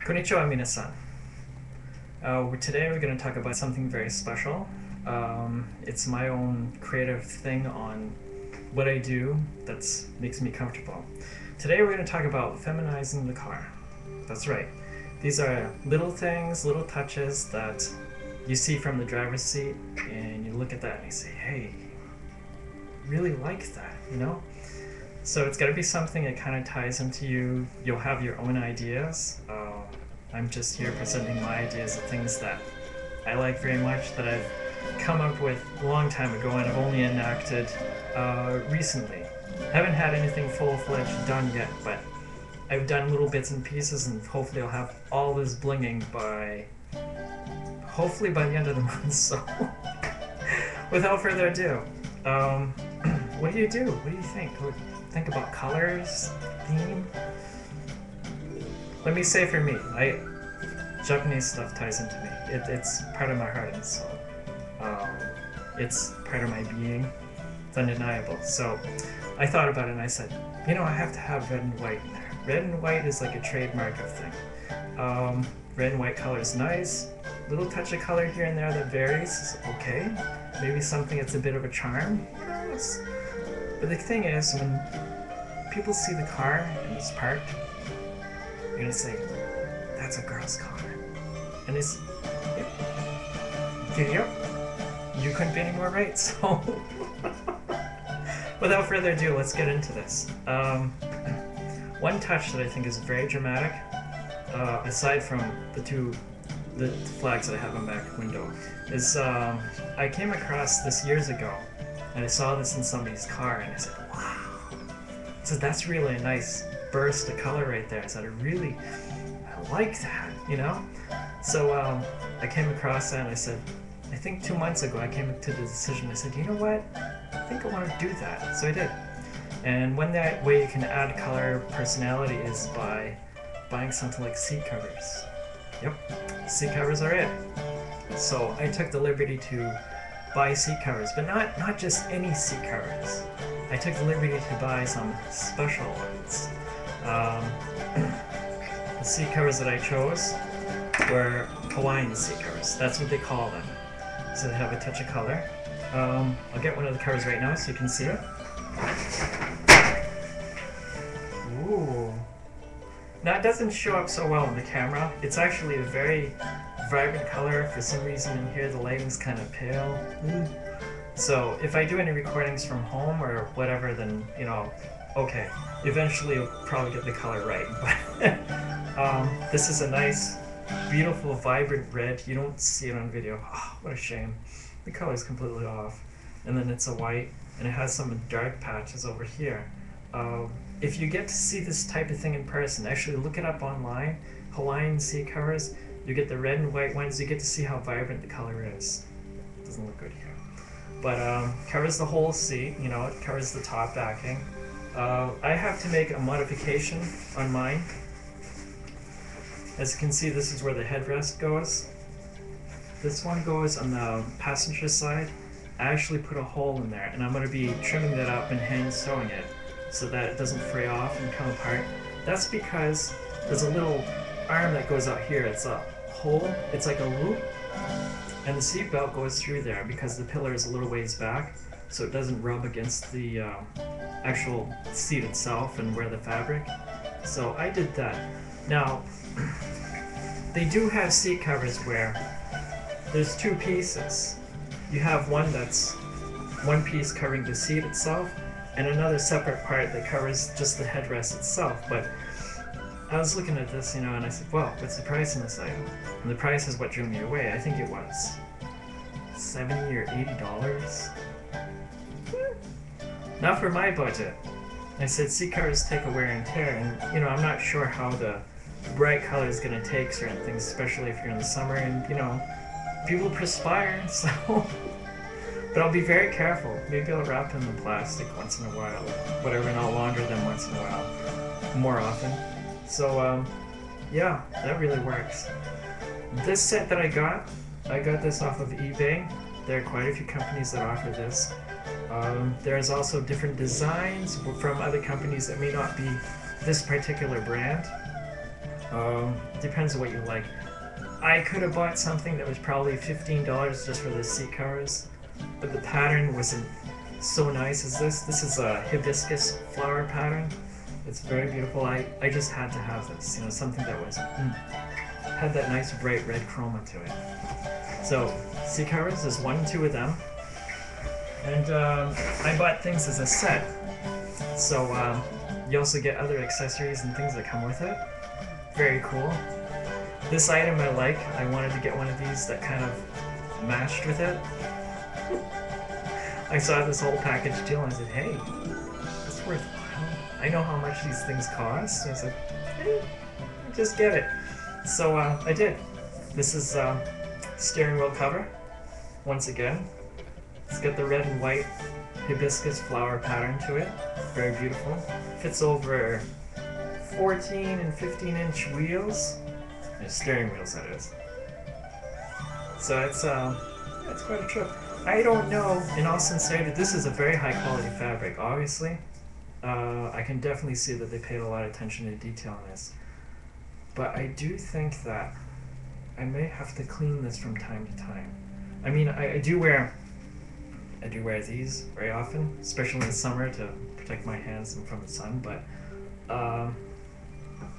Konnichiwa, minasan. Today we're going to talk about something very special. It's my own creative thing on what I do that makes me comfortable. Today we're going to talk about feminizing the car. That's right. These are little things, little touches that you see from the driver's seat and you look at that and you say, hey, really like that, you know? So it's got to be something that kind of ties into you. You'll have your own ideas. I'm just here presenting my ideas of things that I like very much, that I've come up with a long time ago and I've only enacted recently. I haven't had anything full-fledged done yet, but I've done little bits and pieces, and hopefully I'll have all this blinging hopefully by the end of the month. So without further ado, what do you do? What do you think? Think about colors, theme? Let me say for me, Japanese stuff ties into me. It's part of my heart and soul. It's part of my being. It's undeniable. So I thought about it and I said, you know, I have to have red and white in there. Red and white is like a trademark of thing. Red and white color is nice. Little touch of color here and there that varies is okay. Maybe something that's a bit of a charm. Yes. But the thing is, when people see the car and it's parked, you're gonna say, that's a girl's car. And it's, yep, you couldn't be any more right, so. Without further ado, let's get into this. One touch that I think is very dramatic, aside from the flags that I have on back window, is I came across this years ago, and I saw this in somebody's car, and I said, wow. I said, that's really a nice burst of color right there. I said, I like that, you know? So I came across that and I said, I think 2 months ago I came to the decision, I said, you know what? I think I want to do that. So I did. And one way you can add color personality is by buying something like seat covers. Yep, seat covers are it. So I took the liberty to buy seat covers, but not just any seat covers. I took the liberty to buy some special ones. The seat covers that I chose were Hawaiian seat covers. That's what they call them. So they have a touch of color. I'll get one of the covers right now so you can see it. Ooh. Now it doesn't show up so well on the camera. It's actually a very vibrant color. For some reason in here the lighting's kind of pale. So if I do any recordings from home or whatever, then, you know, okay, eventually you'll probably get the color right. But this is a nice, beautiful, vibrant red. You don't see it on video. Oh, what a shame. The color is completely off. And then it's a white, and it has some dark patches over here. If you get to see this type of thing in person, actually look it up online. Hawaiian seat covers, you get the red and white ones, you get to see how vibrant the color is. It doesn't look good here. But covers the whole seat, you know, it covers the top backing. I have to make a modification on mine. As you can see, this is where the headrest goes. This one goes on the passenger side. I actually put a hole in there, and I'm going to be trimming that up and hand sewing it so that it doesn't fray off and come apart. That's because there's a little arm that goes out here. It's a hole, it's like a loop, and the seat belt goes through there because the pillar is a little ways back, so it doesn't rub against the actual seat itself and wear the fabric. So I did that. Now, they do have seat covers where there's two pieces. You have one that's one piece covering the seat itself and another separate part that covers just the headrest itself. But I was looking at this, you know, and I said, well, what's the price on this item? And the price is what drew me away. I think it was $70 or $80. Not for my budget. I said seat covers take a wear and tear, and you know, I'm not sure how the bright color is going to take certain things, especially if you're in the summer, and you know, people perspire, so. But I'll be very careful. Maybe I'll wrap them in plastic once in a while, whatever, and I'll launder them once in a while, more often. So yeah, that really works. This set that I got this off of eBay. There are quite a few companies that offer this. There's also different designs from other companies that may not be this particular brand. Depends on what you like. I could have bought something that was probably $15 just for the seat covers, but the pattern wasn't so nice as this. This is a hibiscus flower pattern. It's very beautiful. I just had to have this, you know, something that was had that nice bright red chroma to it. So seat covers, there's 1 and 2 of them, and I bought things as a set. So you also get other accessories and things that come with it. Very cool. This item I like. I wanted to get one of these that kind of matched with it. I saw this whole package deal and I said, hey, it's worthwhile. I know how much these things cost. So I was like, hey, just get it. So I did. This is steering wheel cover. Once again, it's got the red and white hibiscus flower pattern to it. Very beautiful. Fits over 14 and 15-inch wheels. Steering wheels, that is. So it's quite a trip. I don't know, in all sincerity, this is a very high quality fabric, obviously. I can definitely see that they paid a lot of attention to detail on this. But I do think that I may have to clean this from time to time. I mean, I do wear these very often, especially in the summer to protect my hands from the sun, but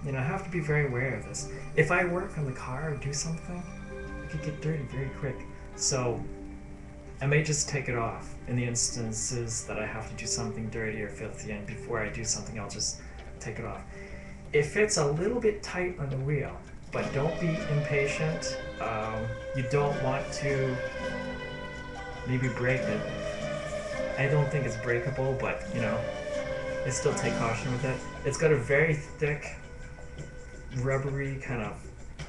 you know, I have to be very aware of this. If I work on the car or do something, it could get dirty very quick. So I may just take it off in the instances that I have to do something dirty or filthy, and before I do something, I'll just take it off. It fits a little bit tight on the wheel, but don't be impatient. You don't want to maybe break it. I don't think it's breakable, but you know, I still take caution with it. It's got a very thick, rubbery kind of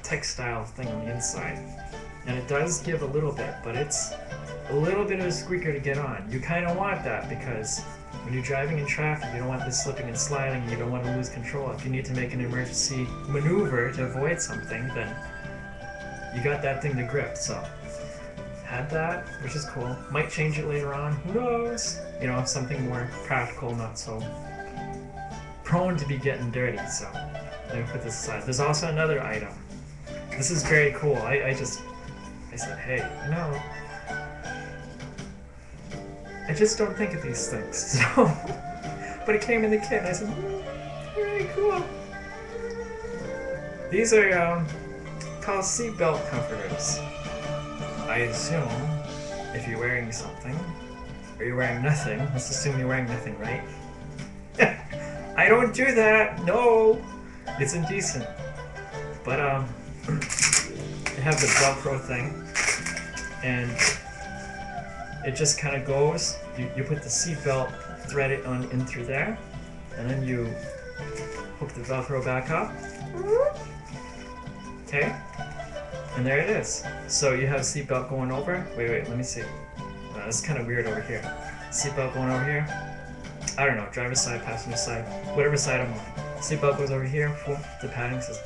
textile thing on the inside, and it does give a little bit, but it's a little bit of a squeaker to get on. You kind of want that because when you're driving in traffic, you don't want this slipping and sliding. You don't want to lose control. If you need to make an emergency maneuver to avoid something, then you got that thing to grip. So had that, which is cool. Might change it later on. Who knows? You know, something more practical, not so prone to be getting dirty. So let me put this aside. There's also another item. This is very cool. I said, hey, you know, I just don't think of these things. So, but it came in the kit, and I said, very cool. These are called seatbelt comforters. I assume if you're wearing something, or you're wearing nothing, let's assume you're wearing nothing, right? I don't do that. No, it's indecent. But they have the Velcro thing, and it just kind of goes. You put the seatbelt, thread it on in through there, and then you hook the Velcro back up. Okay, and there it is. So you have seatbelt going over. Wait, let me see. This is kind of weird over here. Seatbelt going over here. I don't know, driver's side, passenger side, whatever side I'm on. Seatbelt goes over here. The padding says,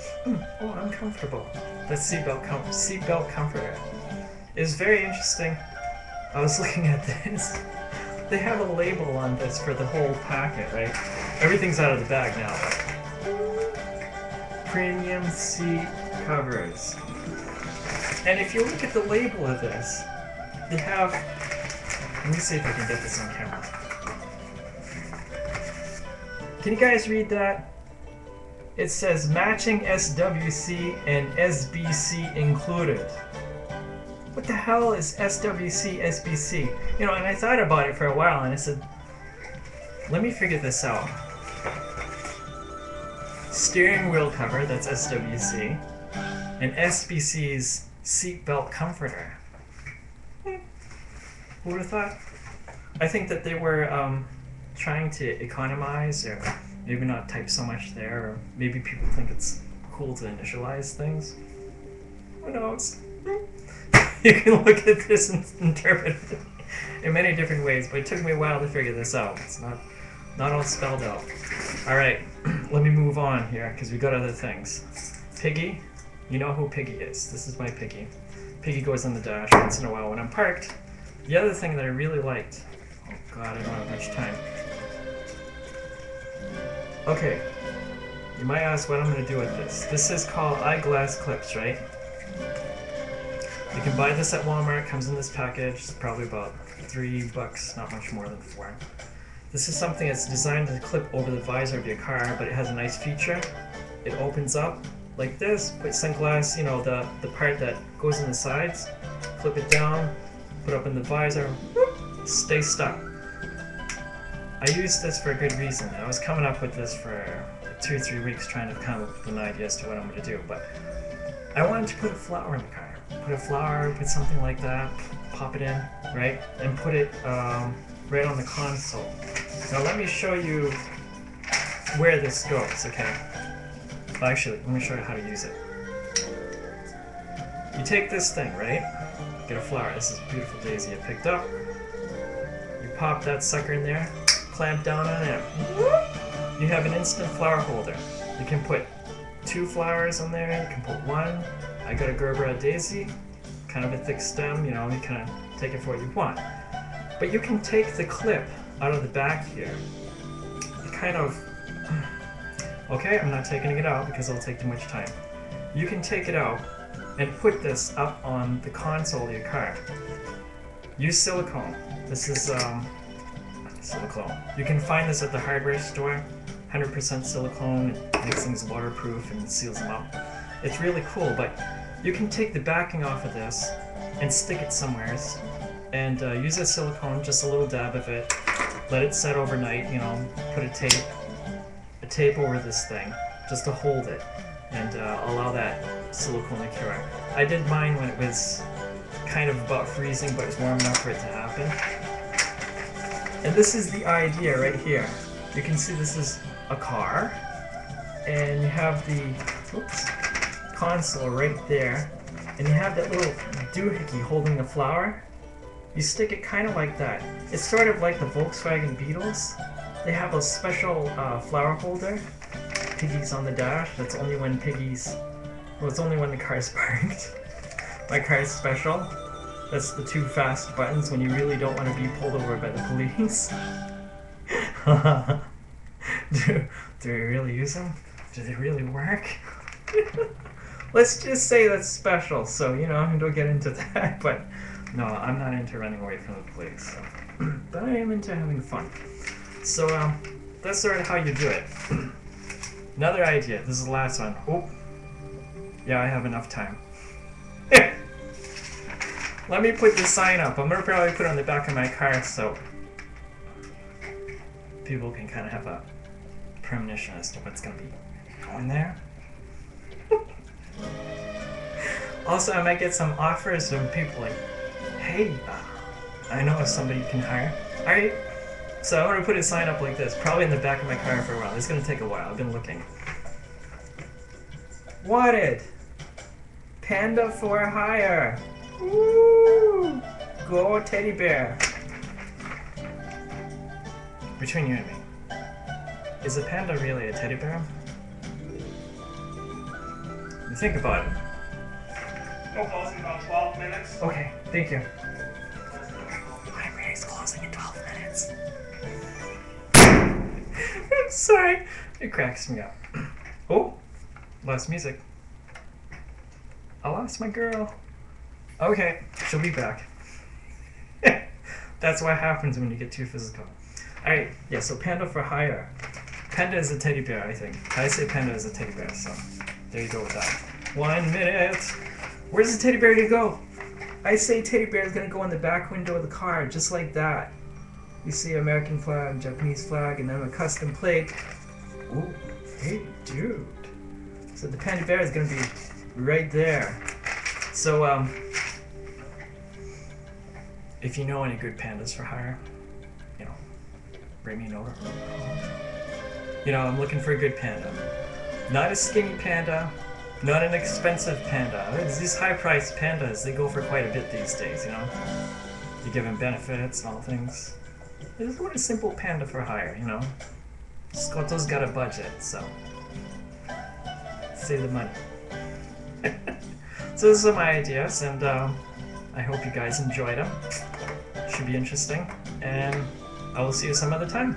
"Oh, I'm comfortable." That's seatbelt comforter. It's very interesting. I was looking at this. They have a label on this for the whole packet, right? Everything's out of the bag now. Premium seat covers. And if you look at the label of this, they have. Let me see if I can get this on camera. Can you guys read that? It says matching SWC and SBC included. What the hell is SWC, SBC? You know, and I thought about it for a while and I said, let me figure this out. Steering wheel cover, that's SWC, and SBC's seatbelt comforter. Who would have thought? I think that they were trying to economize, or maybe not type so much there, or maybe people think it's cool to initialize things. Who knows? You can look at this and interpret it in many different ways, but it took me a while to figure this out. It's not all spelled out. Alright, let me move on here, because we got other things. Piggy, you know who Piggy is. This is my Piggy. Piggy goes on the dash once in a while when I'm parked. The other thing that I really liked, oh god, I don't have much time. Okay, You might ask what I'm going to do with this. This is called eyeglass clips, right? You can buy this at Walmart. It comes in this package. It's probably about $3, not much more than 4. This is something that's designed to clip over the visor of your car, but it has a nice feature. It opens up like this. Put sunglass, you know, the part that goes in the sides. Flip it down, put up in the visor, whoop, stay stuck. I used this for a good reason. I was coming up with this for 2 or 3 weeks trying to come up with an idea as to what I'm going to do, but I wanted to put a flower in the car. Put a flower, put something like that, pop it in, right? And put it right on the console. Now let me show you where this goes, okay? Well, actually, let me show you how to use it. You take this thing, right? Get a flower. This is a beautiful daisy I picked up. You pop that sucker in there, clamp down on it. You have an instant flower holder. You can put 2 flowers on there, you can put 1. I got a Gerber daisy, kind of a thick stem, you know, you kind of take it for what you want. But you can take the clip out of the back here. You kind of, okay, I'm not taking it out because it'll take too much time. You can take it out and put this up on the console of your car. Use silicone. This is silicone. You can find this at the hardware store. 100% silicone. It makes things waterproof and seals them up. It's really cool, but you can take the backing off of this and stick it somewhere and use a silicone, just a little dab of it. Let it set overnight, you know, put a tape over this thing just to hold it and allow that silicone to cure. I did mine when it was kind of about freezing, but it was warm enough for it to happen. And this is the idea right here. You can see this is a car, and you have the console right there, and you have that little doohickey holding the flower. You stick it kind of like that. It's sort of like the Volkswagen Beetles. They have a special flower holder. Piggies on the dash. That's only when Piggies... Well, it's only when the car's parked. My car's special. That's the 2 fast buttons when you really don't want to be pulled over by the police. Do we really use them? Do they really work? Let's just say that's special, so, you know, don't get into that, but no, I'm not into running away from the police, so. But I am into having fun. So, that's sort of how you do it. Another idea, this is the last one. Oh, yeah, I have enough time. Let me put this sign up. I'm going to probably put it on the back of my car so people can kind of have a premonition as to what's going to be going there. Also, I might get some offers from people like, hey, I know somebody you can hire. Alright, so I'm going to put a sign up like this, probably in the back of my car for a while. It's going to take a while. I've been looking. Wanted! Panda for hire! Woo! Go teddy bear! Between you and me, is a panda really a teddy bear? You think about it. We'll close in about 12 minutes. Okay, thank you. Library's closing in 12 minutes. I'm sorry. It cracks me up. Oh, lost music. I lost my girl. Okay, she'll be back. That's what happens when you get too physical. Alright, yeah, so panda for hire. Panda is a teddy bear, I think. I say panda is a teddy bear, so there you go with that. 1 minute. Where's the teddy bear gonna go? I say teddy bear is gonna go in the back window of the car, just like that. You see American flag, Japanese flag, and then a custom plate. Ooh, hey, dude. So the panda bear is gonna be right there. So, if you know any good pandas for hire, you know, bring me an order. You know, I'm looking for a good panda. Not a skinny panda, not an expensive panda. These high-priced pandas, they go for quite a bit these days, you know? You give them benefits and all things. I just want a simple panda for hire, you know? Scotto's got a budget, so save the money. So those are my ideas, and I hope you guys enjoyed them. Should be interesting, and I will see you some other time.